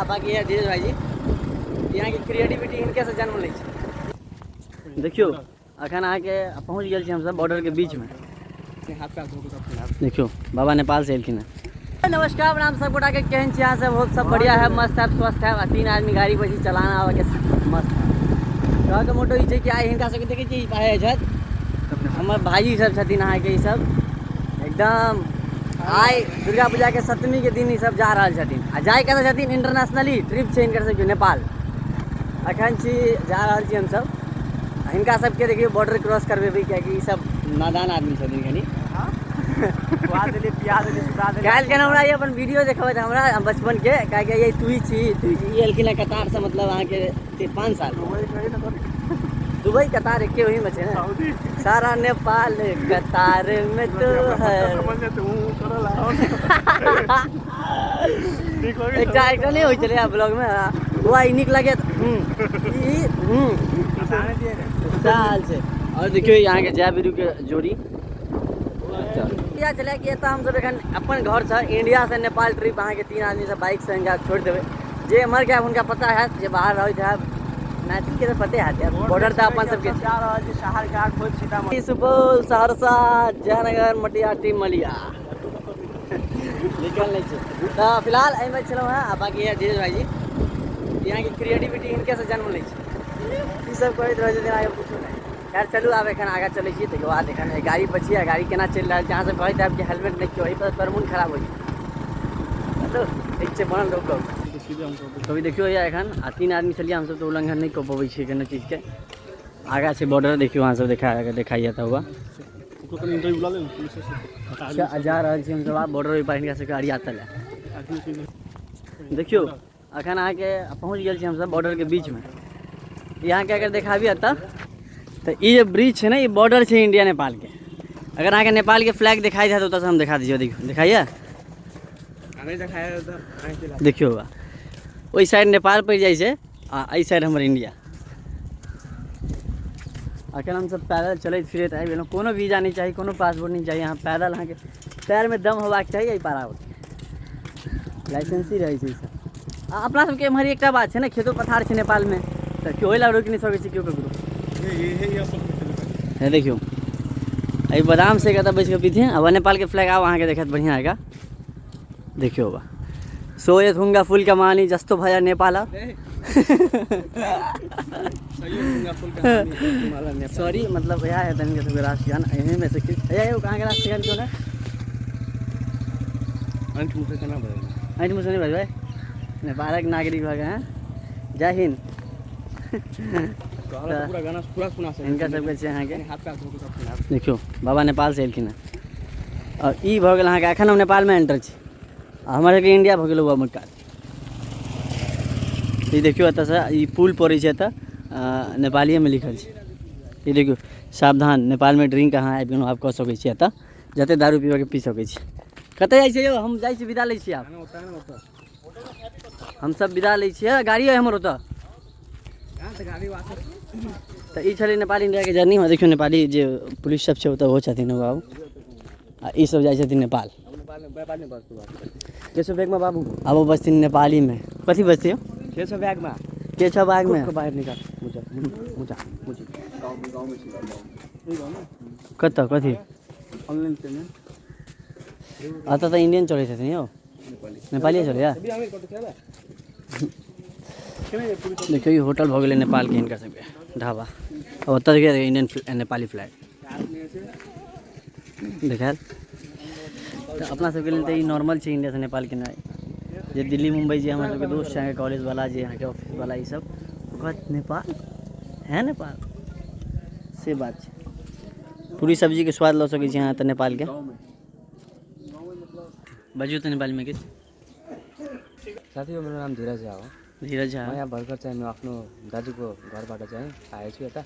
बाकी है धीरज भाई जी यहाँ की क्रिएटिविटी इनके से जन्म लै छै। देखियो अखन आके पहुँच गए हम सब बॉर्डर के बीच में। देखियो बाबा नेपाल से एलखिन हैं। नमस्कार प्रणाम सब गोटा के केहन छी अहाँ सब? बहुत सब बढ़िया है, मस्त है, स्वस्थ है। 3 आदमी गाड़ी पर चलाना आवे के मस्त है। कहके मोटो ई छै कि आइ हिनका सबके देखै छी पाए छथि हमर भाई सब छथिन अहाँ के ई सब एकदम आइ दुर्गा पूजा के 7वीं के दिन ई सब जा रहल छथिन आ जाय कतऽ छथिन? इंटरनेशनली ट्रिप छै इनकर सबके नेपाल। अखन छी जा रहल छी हम सब। हिनका सबके देखियो बॉर्डर क्रॉस करबेबै कियाकि ई सब नादान आदमी छथिन कनी। काल्हि के हमरा ये अपन वीडियो देखबै त हमरा बचपन के काहे ये तू ही छी ई एलखिन कतार से मतलब अहाँ के 5 साल दुबई कतार एके वही में छे ना। सारा नेपाल कतार में तो है। एकटा नहीं होय छले ब्लॉग में वो आई निक लगे साल से। और देखियो यहाँ के जय वीरू के जोड़ी चले कि हम सब एखन अपन घर से इंडिया से नेपाल ट्रिप अहाँ के 3 आदमी से बाइक से हिनका छोड़ देवे। जे एमहर के उनका पता है, जे बाहर रहते है मैथिली के तो पते है बॉर्डर तो अपन सबके जा रहल छै। शहरघाट खोज सीतामढ़ी सुपौल सहरसा जयनगर मटियाटी मलिया निकल नहीं छै। तो फिलहाल एहिमे छलहुँ हैं। बाकी है धीरज भाई जी यहाँ की क्रिएटिविटी इनके से जन्म लै छै। ई सब करैत रहै छथिन आगे पूछू नहीं। खैर चलू आब एखन आगाँ चलै छी तकर बाद एखन गाड़ी पर छियै। गाड़ी केना चलि रहल छै अहाँ सब कहैत आब कि हेलमेट नहीं कियो एहि पर तोहर मोन खराब हो छै। ठीक छै बनल रहू। कभी देखियो या एखन 3 आदमी छलियै हम सब तो उल्लंघन नहीं कऽ पबै छियै कोनो चीज के। आगा छै बॉर्डर देखियो अहाँ सब देखाइए तऽ हुआ जा रहल छी हम सब आब बॉर्डर पर हिनका सबके अरिया तले। देखियो अखन अहाँ के पहुँच गेल छी हम सब बॉर्डर के बीच में। यहाँ के अगर देखाबी तो ये ब्रिज है ना, ये बॉर्डर है इंडिया नेपाल के। अगर अहाँ के नेपाल के फ्लैग दिखाई दे तो हम दिखा दीजिए। देखियो दिखाइए देखियो वही साइड नेपाल पड़ जाए आ एहि साइड हमर इंडिया। अखन हम सब पैदल चलते फिरत आबि गेलहुँ। कोनो वीजा नहीं चाहिए, कोनो पासपोर्ट नहीं चाहिए। यहाँ पैदल अहाँ के पैर में दम होबाक चाहिए। एहि पार आबऽ लाइसेंस ही रहे छै। सब अपना सबके एम्हर एकटा बात छै ना, खेतो पथार छै नेपाल में तो केओ ला रोकि नहीं सकै छै केओ ककरो। देखियो अभी बादाम से कहता बैठ के पीते हैं। अब नेपाल के फ्लैग आओ अहाँ के देखत बढ़िया आएगा। देखियो बा सोए थुंगा फूल का मानी जस्तो भया नेपाल। सॉरी मतलब यह है तन के सब राष्ट्रगान एही में से कहाँ के राष्ट्रगान क्यों है? अंत मुझसे नहीं भाई नेपाल के नागरिक भऽ गए हैं। जय हिंद। इनका सबके छै अहाँ के देखियो बाबा नेपाल से एलखिन हैं। और ई भऽ गेल अहाँ के एखन हम नेपाल में एंटर छी। हमर सबके इंडिया भऽ गेल उमहरका। ये देखियो एतऽ से ई पुल पड़ै छै एतऽ नेपाली में लिखल छै। ये देखियो सावधान नेपाल में ड्रिंक अहाँ आबि गेलहुँ आब कऽ सकै छी। एतऽ जते दारू पीबऽ के पी सकै छी। कतऽ जाइ छियै यौ? हम जाइ छी विदा लै छी। आब हम सब विदा लै छियै। गाड़ी है हमर ओतऽ तो ई छलै नेपाल इंडिया के जर्नी में। देखियो नेपाली जे पुलिस सब छै ओतऽ ओहो छथिन बाबू आ ई सब जाइ छथिन नेपाल। के सब बैग में बाबू अब वो बसथिन नेपाली में। कथी बजतै यौ? के सब बैग में बाहर निकाल मुझा कतऽ कथी ऑनलाइन पेमेंट अतऽ तऽ इंडियन चलै छथिन यौ। नेपाली चलैया। देखियो ये होटल भऽ गेलै नेपाल के हिनका सबके ढाबा। ओतऽ इंडियन नेपाली फ्लैग देखायल। तो अपना सबके लेल तऽ ई नॉर्मल छै इंडिया से नेपाल के नाय। जे दिल्ली मुंबई जे हमारे सबके दोस्त हैं कॉलेज वाला जे यहाँ के ऑफिस वाला ये सब नेपाल है नेपाल से बात छै। पूरी सब्जी के स्वाद लऽ सकै छी यहाँ तऽ नेपाल के। बजियो तो नेपाली में किछ। साथीहरु मेरो नाम धीरज झा हो। धीरज झा म यहाँ भर्खर चाहिँ म आफ्नो दाजुको घरबाट चाहिँ आएको छु यता।